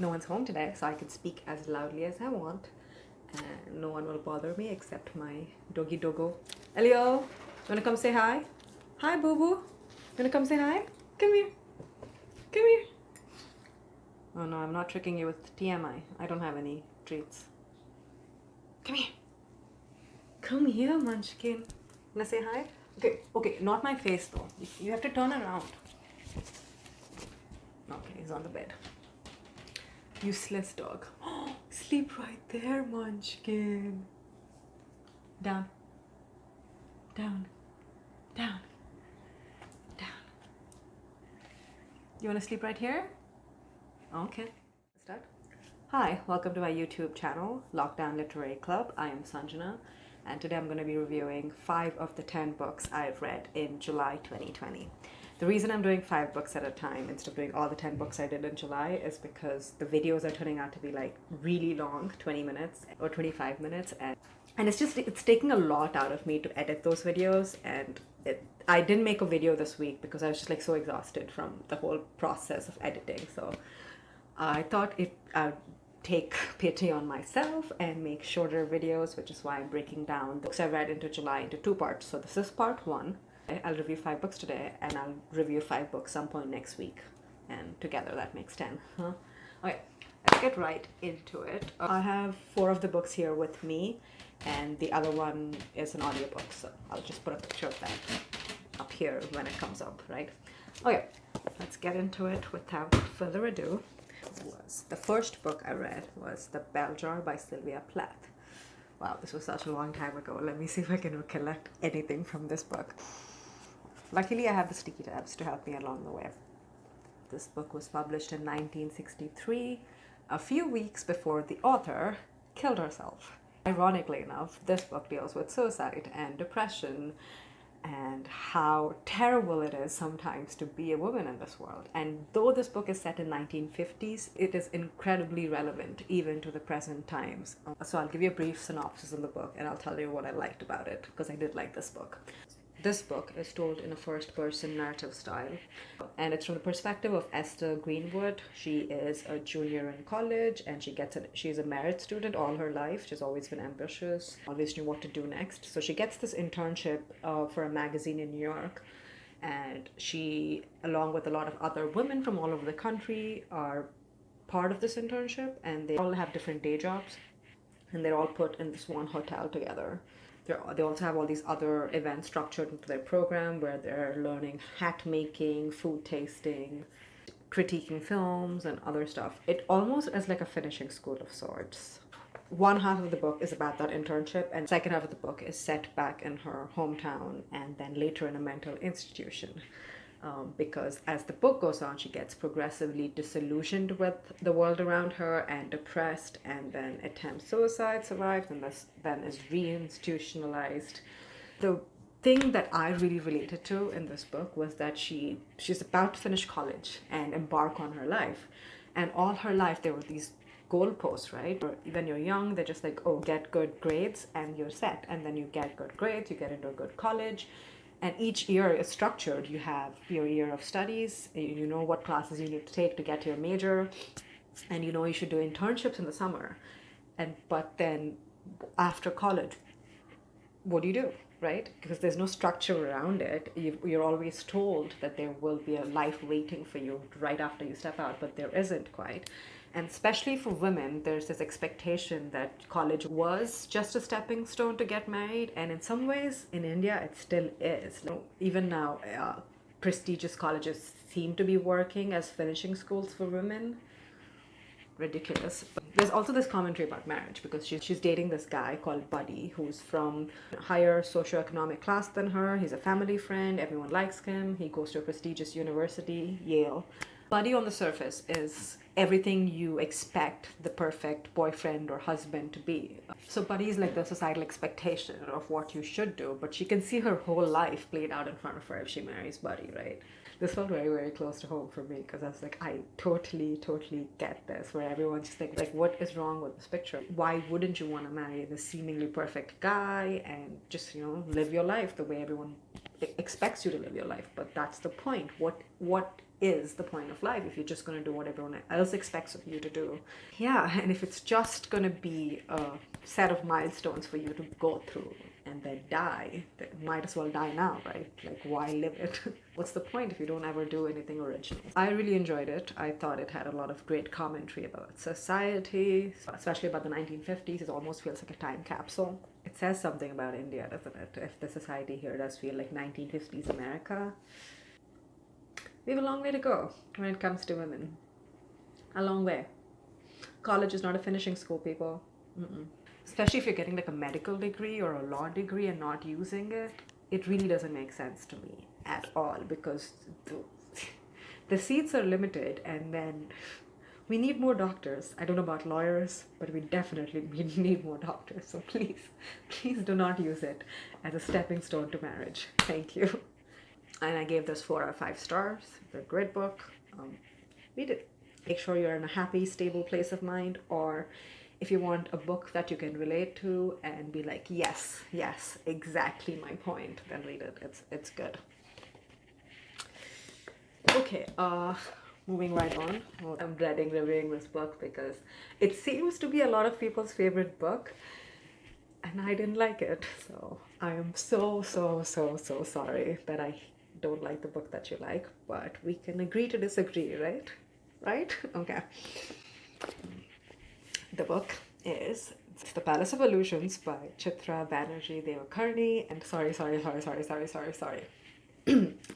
no one's home today, so I can speak as loudly as I want. And no one will bother me except my doggy doggo. Elio, you wanna come say hi? Hi, boo boo. You wanna come say hi? Come here. Come here. Oh no, I'm not tricking you with TMI. I don't have any treats. Come here. Come here, Munchkin. Wanna say hi? Okay, not my face though. You have to turn around. Okay, he's on the bed. Useless dog. Sleep right there, Munchkin. Down. Down. Down. Down. You wanna sleep right here? Okay. Let's start. Hi, welcome to my YouTube channel, Lockdown Literary Club. I am Sanjana, and today I'm going to be reviewing 5 of the 10 books I've read in July 2020. The reason I'm doing 5 books at a time instead of doing all the 10 books I did in July is because the videos are turning out to be like really long, 20 minutes or 25 minutes, and it's taking a lot out of me to edit those videos, and I didn't make a video this week because I was just like so exhausted from the whole process of editing. So I thought I'd take pity on myself and make shorter videos, which is why I'm breaking down the books I read into July into 2 parts. So this is part 1. I'll review 5 books today, and I'll review 5 books some point next week, and together that makes 10. Okay, let's get right into it. I have 4 of the books here with me, and the other one is an audiobook, so I'll just put a picture of that up here when it comes up, right? Okay, let's get into it without further ado. The first book I read was The Bell Jar by Sylvia Plath. Wow, this was such a long time ago. Let me see if I can recollect anything from this book. Luckily, I have the sticky tabs to help me along the way. This book was published in 1963, a few weeks before the author killed herself. Ironically enough, this book deals with suicide and depression and how terrible it is sometimes to be a woman in this world. And though this book is set in 1950s, it is incredibly relevant even to the present times. So I'll give you a brief synopsis of the book, and I'll tell you what I liked about it, because I did like this book. This book is told in a first-person narrative style, and it's from the perspective of Esther Greenwood. She is a junior in college, and she's a merit student all her life. She's always been ambitious, always knew what to do next. So she gets this internship for a magazine in New York, and she, along with a lot of other women from all over the country, are part of this internship, and they all have different day jobs, and they're all put in this one hotel together. They also have all these other events structured into their program where they're learning hat making, food tasting, critiquing films, and other stuff. It almost is like a finishing school of sorts. One half of the book is about that internship, and the second half of the book is set back in her hometown and then later in a mental institution. Because as the book goes on, she gets progressively disillusioned with the world around her and depressed, and then attempts suicide, survives, and then is reinstitutionalized. The thing that I really related to in this book was that she's about to finish college and embark on her life. And all her life there were these goalposts, right? When you're young, they're just like, oh, get good grades and you're set. And then you get good grades, you get into a good college. And each year is structured. You have your year of studies, you know what classes you need to take to get your major, and you know you should do internships in the summer. But then after college, what do, right? Because there's no structure around it. You're always told that there will be a life waiting for you right after you step out, but there isn't quite. And especially for women, there's this expectation that college was just a stepping stone to get married. And in some ways, in India, it still is. Even now, prestigious colleges seem to be working as finishing schools for women. Ridiculous. But there's also this commentary about marriage, because she's dating this guy called Buddy, who's from a higher socioeconomic class than her. He's a family friend. Everyone likes him. He goes to a prestigious university, Yale. Buddy on the surface is everything you expect the perfect boyfriend or husband to be. So Buddy is like the societal expectation of what you should do, but she can see her whole life played out in front of her if she marries Buddy, right? This felt very, very close to home for me, because I was like, I totally get this, where everyone's just like, what is wrong with this picture? Why wouldn't you want to marry this seemingly perfect guy and just, live your life the way everyone expects you to live your life? But that's the point. What is the point of life if you're just going to do what everyone else expects of you to do. Yeah, and if it's just going to be a set of milestones for you to go through and then die, then might as well die now, right? Like, why live it? What's the point if you don't ever do anything original? I really enjoyed it. I thought it had a lot of great commentary about society, especially about the 1950s. It almost feels like a time capsule. It says something about India, doesn't it? If the society here does feel like 1950s America. We have a long way to go when it comes to women. A long way. College is not a finishing school, people. Especially if you're getting like a medical degree or a law degree and not using it, it really doesn't make sense to me at all, because the seats are limited, and then we need more doctors. I don't know about lawyers, but we definitely need more doctors. So please do not use it as a stepping stone to marriage. Thank you. And I gave this 4 out of 5 stars. It's a great book. Read it. Make sure you're in a happy, stable place of mind, or if you want a book that you can relate to and be like, yes, exactly my point, then read it. It's good. Okay, moving right on. Well, I'm dreading reviewing this book because it seems to be a lot of people's favorite book, and I didn't like it. So I am so sorry that I don't like the book that you like, but we can agree to disagree, right? Right? Okay. The book is The Palace of Illusions by Chitra, Banerjee, Divakaruni, and sorry.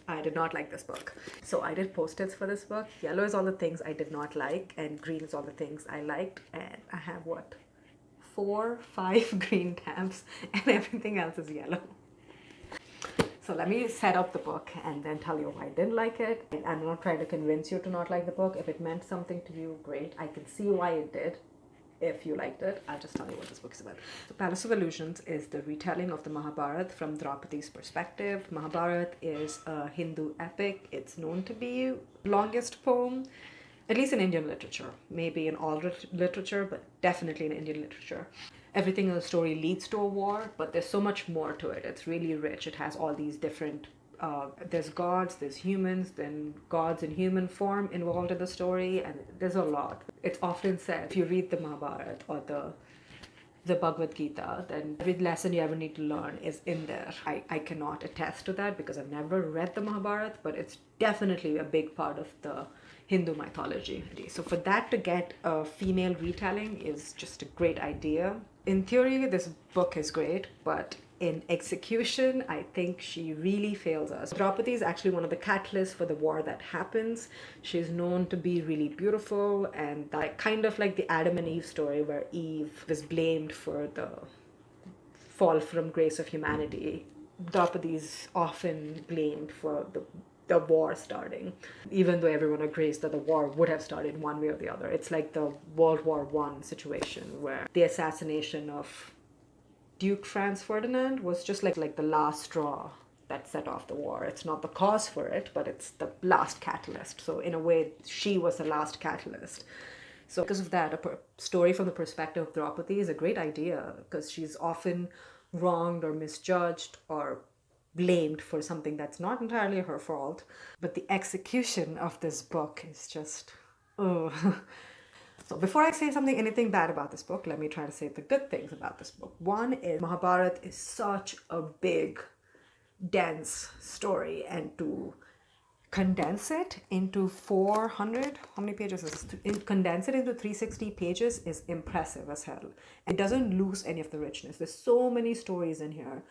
I did not like this book. So I did post-its for this book. Yellow is all the things I did not like, and green is all the things I liked, and I have 4, 5 green tabs, and everything else is yellow. So let me set up the book and then tell you why I didn't like it. And I'm not trying to convince you to not like the book. If it meant something to you, great. I can see why it did. If you liked it, I'll just tell you what this book is about. The Palace of Illusions is the retelling of the Mahabharata from Draupadi's perspective. Mahabharata is a Hindu epic. It's known to be the longest poem, at least in Indian literature. Maybe in all literature, but definitely in Indian literature. Everything in the story leads to a war, but there's so much more to it. It's really rich. It has all these different there's gods, there's humans, then gods in human form involved in the story, and there's a lot. It's often said, if you read the Mahabharata or the Bhagavad Gita, then every lesson you ever need to learn is in there. I cannot attest to that because I've never read the Mahabharata, but it's definitely a big part of the Hindu mythology. So for that to get a female retelling is just a great idea. In theory, this book is great, but in execution, I think she really fails us. Draupadi is actually one of the catalysts for the war that happens. She's known to be really beautiful, and that kind of like the Adam and Eve story where Eve was blamed for the fall from grace of humanity. Draupadi is often blamed for the war starting, even though everyone agrees that the war would have started one way or the other. It's like the World War I situation where the assassination of Duke Franz Ferdinand was just like the last straw that set off the war. It's not the cause for it, but it's the last catalyst. So in a way, she was the last catalyst. So because of that, a story from the perspective of Draupadi is a great idea, because she's often wronged or misjudged or blamed for something that's not entirely her fault. But the execution of this book is just, oh. So before I say anything bad about this book, let me try to say the good things about this book. One is Mahabharata is such a big, dense story, and to condense it into 400, how many pages is this? Condense it into 360 pages is impressive as hell. It doesn't lose any of the richness. There's so many stories in here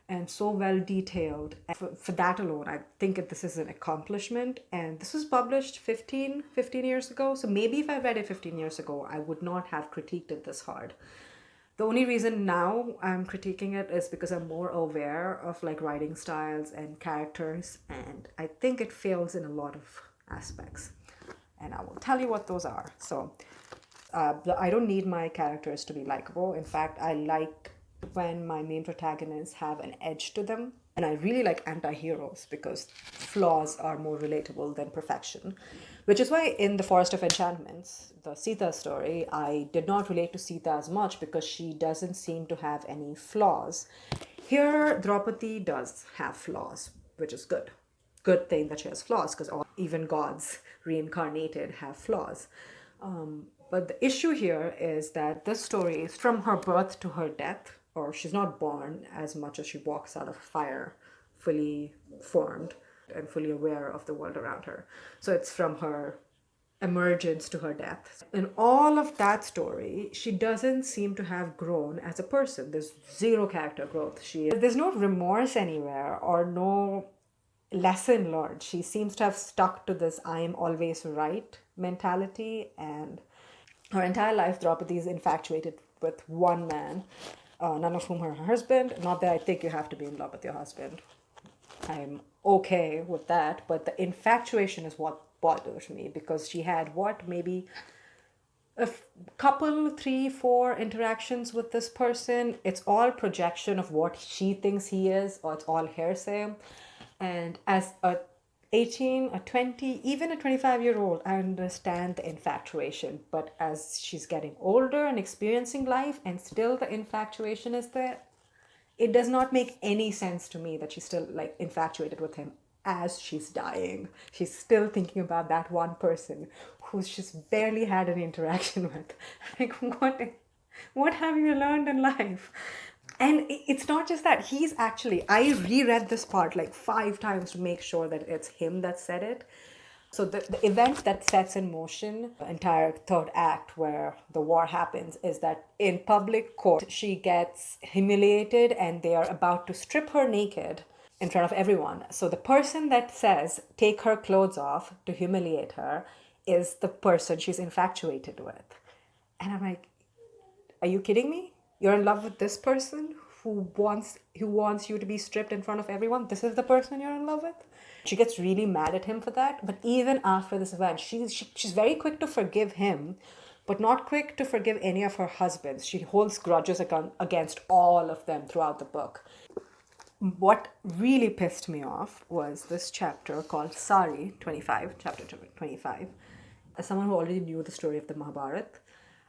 and so well detailed. For that alone, I think this is an accomplishment. And this was published 15 years ago. So maybe if I read it 15 years ago, I would not have critiqued it this hard. The only reason now I'm critiquing it is because I'm more aware of like writing styles and characters, and I think it fails in a lot of aspects. And I will tell you what those are. So I don't need my characters to be likable. In fact, I like when my main protagonists have an edge to them. And I really like anti-heroes because flaws are more relatable than perfection. Which is why in The Forest of Enchantments, the Sita story, I did not relate to Sita as much because she doesn't seem to have any flaws. Here, Draupadi does have flaws, which is good. good thing that she has flaws, because even gods reincarnated have flaws. But the issue here is that this story is from her birth to her death, or she's not born as much as she walks out of fire, fully formed and fully aware of the world around her. So it's from her emergence to her death. In all of that story, she doesn't seem to have grown as a person. There's zero character growth. There's no remorse anywhere or no lesson learned. She seems to have stuck to this "I am always right" mentality, and her entire life Draupadi is infatuated with one man, none of whom her husband. Not that I think you have to be in love with your husband. I'm okay with that, but the infatuation is what bothers me, because she had maybe a couple, 3, 4 interactions with this person. It's all projection of what she thinks he is, or it's all hearsay. And as a 18, a 20, even a 25-year-old, I understand the infatuation. But as she's getting older and experiencing life, and still the infatuation is there, it does not make any sense to me that she's still like infatuated with him as she's dying. She's still thinking about that one person who's just barely had an interaction with. Like, what have you learned in life? And it's not just that. I reread this part like 5 times to make sure that it's him that said it. So the event that sets in motion the entire third act where the war happens is that in public court, she gets humiliated and they are about to strip her naked in front of everyone. So the person that says, take her clothes off to humiliate her, is the person she's infatuated with. And I'm like, are you kidding me? You're in love with this person who wants you to be stripped in front of everyone? This is the person you're in love with? She gets really mad at him for that. But even after this event, she's very quick to forgive him, but not quick to forgive any of her husbands. She holds grudges against all of them throughout the book. What really pissed me off was this chapter called Sari 25, chapter 25. As someone who already knew the story of the Mahabharata,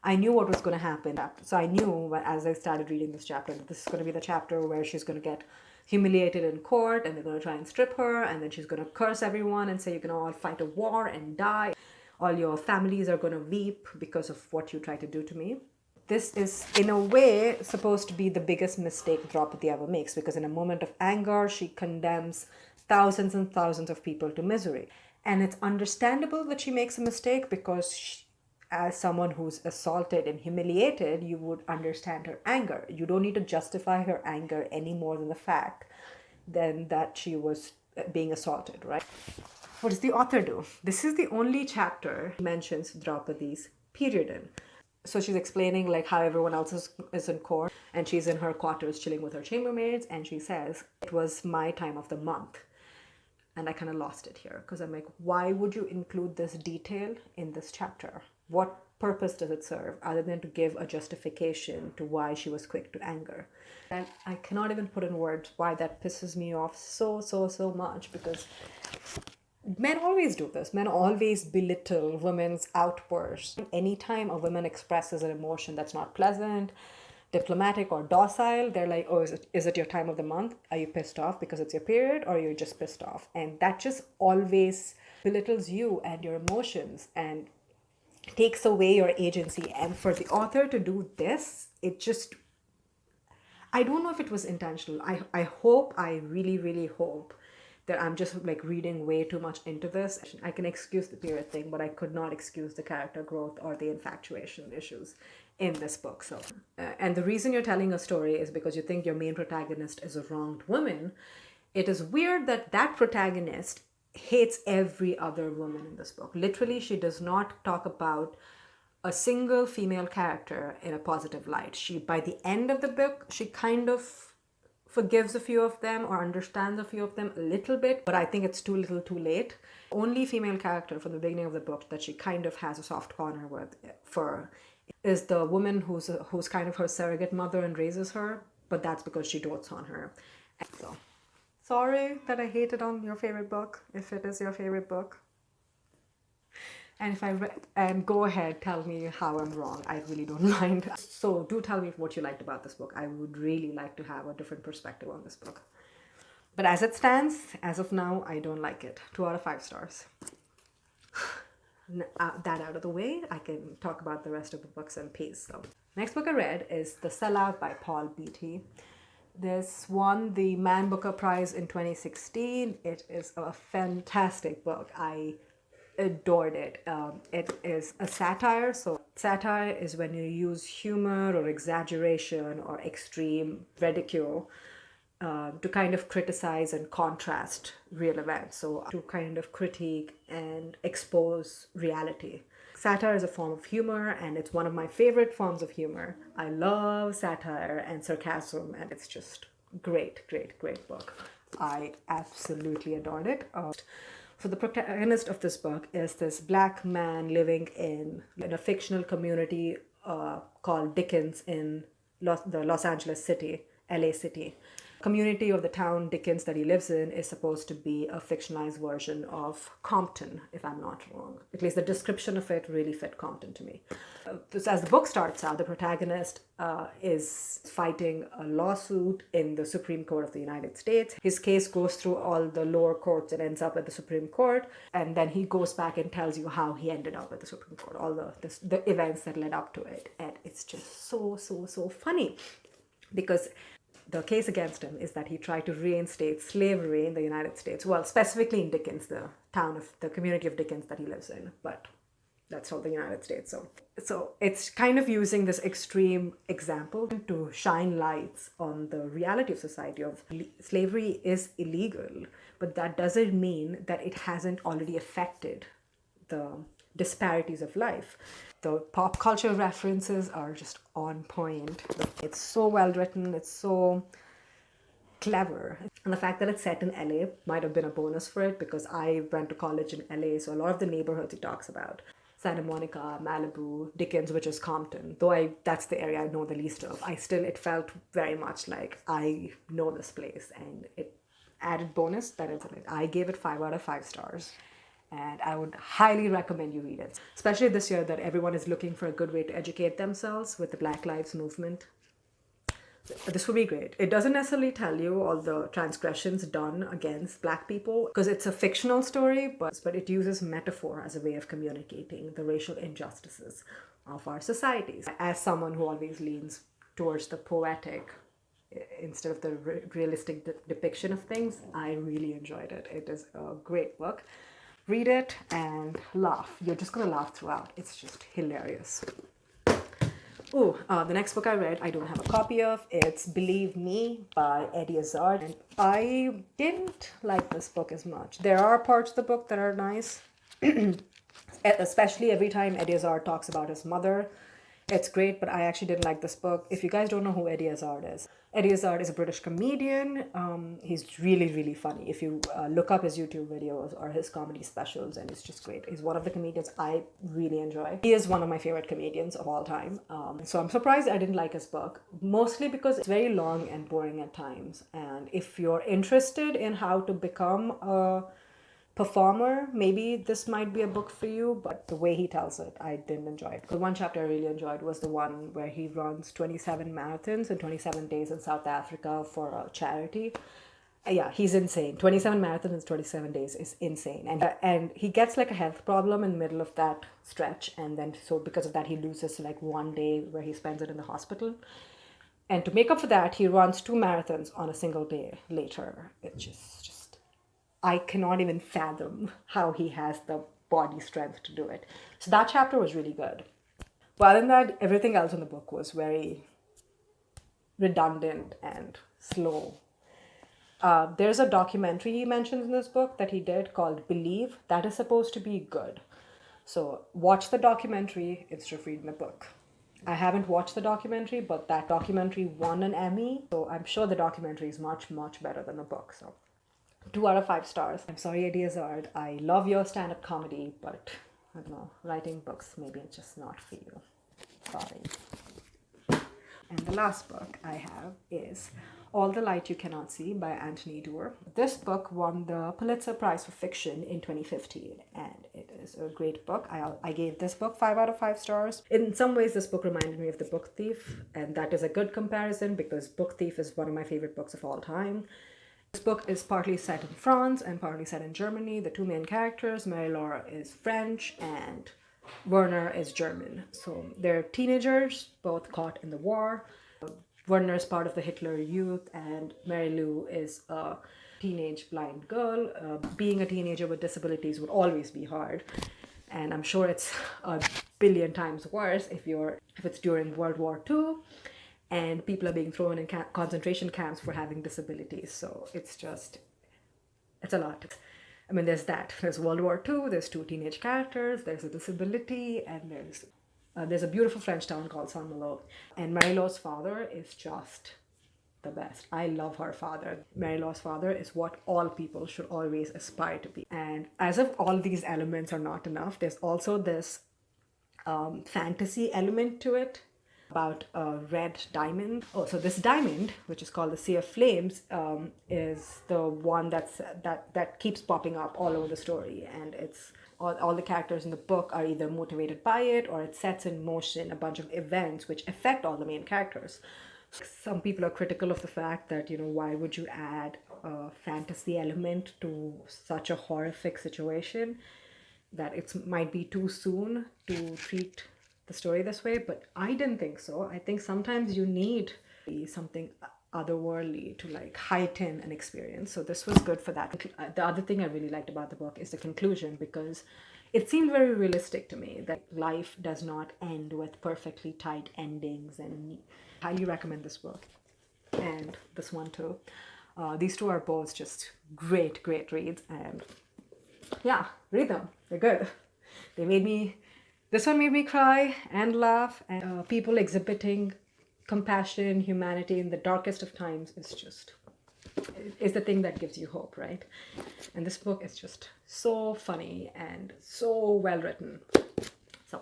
I knew what was going to happen. So I knew as I started reading this chapter that this is going to be the chapter where she's going to get humiliated in court and they're going to try and strip her, and then she's going to curse everyone and say you're going to all fight a war and die. All your families are going to weep because of what you tried to do to me. This is, in a way, supposed to be the biggest mistake Draupadi ever makes, because in a moment of anger, she condemns thousands and thousands of people to misery. And it's understandable that she makes a mistake, because as someone who's assaulted and humiliated, you would understand her anger. You don't need to justify her anger any more than the fact that she was being assaulted, right? What does the author do? This is the only chapter he mentions Draupadi's period in. So she's explaining like how everyone else is in court, and she's in her quarters chilling with her chambermaids, and she says, it was my time of the month. And I kind of lost it here, because I'm like, why would you include this detail in this chapter? What purpose does it serve other than to give a justification to why she was quick to anger? And I cannot even put in words why that pisses me off so much, because men always do this. Men always belittle women's outbursts. Anytime a woman expresses an emotion that's not pleasant, diplomatic, or docile, they're like, oh, is it your time of the month? Are you pissed off because it's your period, or you're just pissed off? And that just always belittles you and your emotions and takes away your agency. And for the author to do this, it just, I don't know if it was intentional. I really hope that I'm just like reading way too much into this. I can excuse the period thing, but I could not excuse the character growth or the infatuation issues in this book. So, and the reason you're telling a story is because you think your main protagonist is a wronged woman. It is weird that that protagonist hates every other woman in this book. Literally, she does not talk about a single female character in a positive light. By the end of the book, she kind of forgives a few of them or understands a few of them a little bit, but I think it's too little too late. Only female character from the beginning of the book that she kind of has a soft corner with is the woman who's kind of her surrogate mother and raises her, but that's because she dotes on her. And so, sorry that I hated on your favorite book, if it is your favorite book. And go ahead, tell me how I'm wrong. I really don't mind. So do tell me what you liked about this book. I would really like to have a different perspective on this book. But as it stands, as of now, I don't like it. 2 out of 5 stars. That out of the way, I can talk about the rest of the books in peace. So, next book I read is The Sellout by Beatty. This won the Man Booker Prize in 2016. It is a fantastic book. I adored it. It is a satire. So satire is when you use humor or exaggeration or extreme ridicule to kind of criticize and contrast real events. So to kind of critique and expose reality. Satire is a form of humor, and it's one of my favorite forms of humor. I love satire and sarcasm, and it's just great book. I absolutely adored it. So the protagonist of this book is this black man living in a fictional community called Dickens in the Los Angeles city, LA city. Community of the town Dickens that he lives in is supposed to be a fictionalized version of Compton, if I'm not wrong. At least the description of it really fit Compton to me. As the book starts out, the protagonist is fighting a lawsuit in the Supreme Court of the United States. His case goes through all the lower courts and ends up at the Supreme Court, and then he goes back and tells you how he ended up at the Supreme Court, all the events that led up to it. And it's just so funny, because the case against him is that he tried to reinstate slavery in the United States. Well, specifically in Dickens, the community of Dickens that he lives in, but that's all the United States. So it's kind of using this extreme example to shine lights on the reality of society of slavery is illegal, but that doesn't mean that it hasn't already affected the disparities of life. The pop culture references are just on point. It's so well written, it's so clever. And the fact that it's set in LA might have been a bonus for it, because I went to college in LA, so a lot of the neighborhoods he talks about, Santa Monica, Malibu, Dickens, which is Compton, though that's the area I know the least of, it felt very much like I know this place, and it added bonus that it's in it. I gave it 5 out of 5 stars. And I would highly recommend you read it, especially this year that everyone is looking for a good way to educate themselves with the Black Lives Movement. This would be great. It doesn't necessarily tell you all the transgressions done against Black people, because it's a fictional story, but it uses metaphor as a way of communicating the racial injustices of our societies. As someone who always leans towards the poetic instead of the realistic depiction of things, I really enjoyed it. It is a great book. Read it and laugh. You're just going to laugh throughout. It's just hilarious. The next book I read, I don't have a copy of. It's Believe Me by Izzard. And I didn't like this book as much. There are parts of the book that are nice, especially every time Izzard talks about his mother. It's great, but I actually didn't like this book. If you guys don't know who Izzard is a British comedian. He's really funny. If you look up his YouTube videos or his comedy specials, and it's just great. He's one of the comedians I really enjoy. He is one of my favorite comedians of all time. So I'm surprised I didn't like his book, mostly because it's very long and boring at times. And if you're interested in how to become a performer, maybe this might be a book for you, but the way he tells it, I didn't enjoy it. The one chapter I really enjoyed was the one where he runs 27 marathons in 27 days in South Africa for a charity. Yeah, he's insane. 27 marathons in 27 days is insane. And he gets like a health problem in the middle of that stretch, and then so because of that he loses like 1 day where he spends it in the hospital. And to make up for that, he runs 2 marathons on a single day later. It's just I cannot even fathom how he has the body strength to do it. So that chapter was really good. But other than that, everything else in the book was very redundant and slow. There's a documentary he mentions in this book that he did called Believe. That is supposed to be good. So watch the documentary instead of reading the book. I haven't watched the documentary, but that documentary won an Emmy. So I'm sure the documentary is much better than the book. So 2 out of 5 stars. I'm sorry, Izzard. I love your stand-up comedy, but I don't know, writing books, maybe it's just not for you. Sorry. And the last book I have is All the Light You Cannot See by Anthony Doerr. This book won the Pulitzer Prize for Fiction in 2015, and it is a great book. I gave this book 5 out of 5 stars. In some ways, this book reminded me of The Book Thief, and that is a good comparison because Book Thief is one of my favorite books of all time. This book is partly set in France and partly set in Germany. The two main characters, Mary-Laure is French and Werner is German. So they're teenagers, both caught in the war. Werner is part of the Hitler Youth and Mary-Lou is a teenage blind girl. Being a teenager with disabilities would always be hard. And I'm sure it's a billion times worse if it's during World War II and people are being thrown in concentration camps for having disabilities. So it's a lot. I mean, there's World War II, there's two teenage characters, there's a disability, and there's a beautiful French town called Saint-Malo. And Marie-Laure's father is just the best. I love her father. Marie-Laure's father is what all people should always aspire to be. And as if all these elements are not enough, there's also this fantasy element to it about a red diamond. Oh, so this diamond, which is called the Sea of Flames, is the one that keeps popping up all over the story, and it's all the characters in the book are either motivated by it or it sets in motion a bunch of events which affect all the main characters. Some people are critical of the fact that, why would you add a fantasy element to such a horrific situation, that it might be too soon to treat the story this way, but I didn't think so. I think sometimes you need something otherworldly to like heighten an experience. So this was good for that. The other thing I really liked about the book is the conclusion, because it seemed very realistic to me that life does not end with perfectly tight endings, and I highly recommend this book and this one too. These two are both just great reads, and yeah, read them. They're good. This one made me cry and laugh, and people exhibiting compassion, humanity in the darkest of times is the thing that gives you hope, right? And this book is just so funny and so well written. So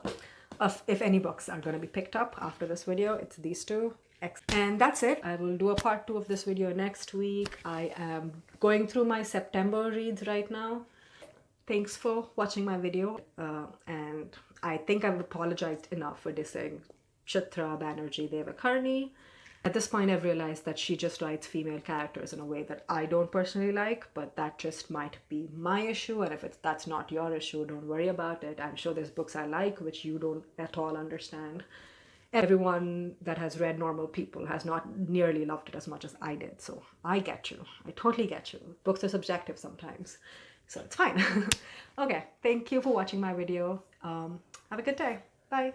if any books are going to be picked up after this video, it's these two. And that's it. I will do a part 2 of this video next week. I am going through my September reads right now. Thanks for watching my video, and I think I've apologized enough for dissing Chitra, Banerjee, Divakaruni. At this point, I've realized that she just writes female characters in a way that I don't personally like, but that just might be my issue, and if that's not your issue, don't worry about it. I'm sure there's books I like which you don't at all understand. Everyone that has read Normal People has not nearly loved it as much as I did, so I get you. I totally get you. Books are subjective sometimes. So it's fine. Okay, thank you for watching my video. Have a good day. Bye.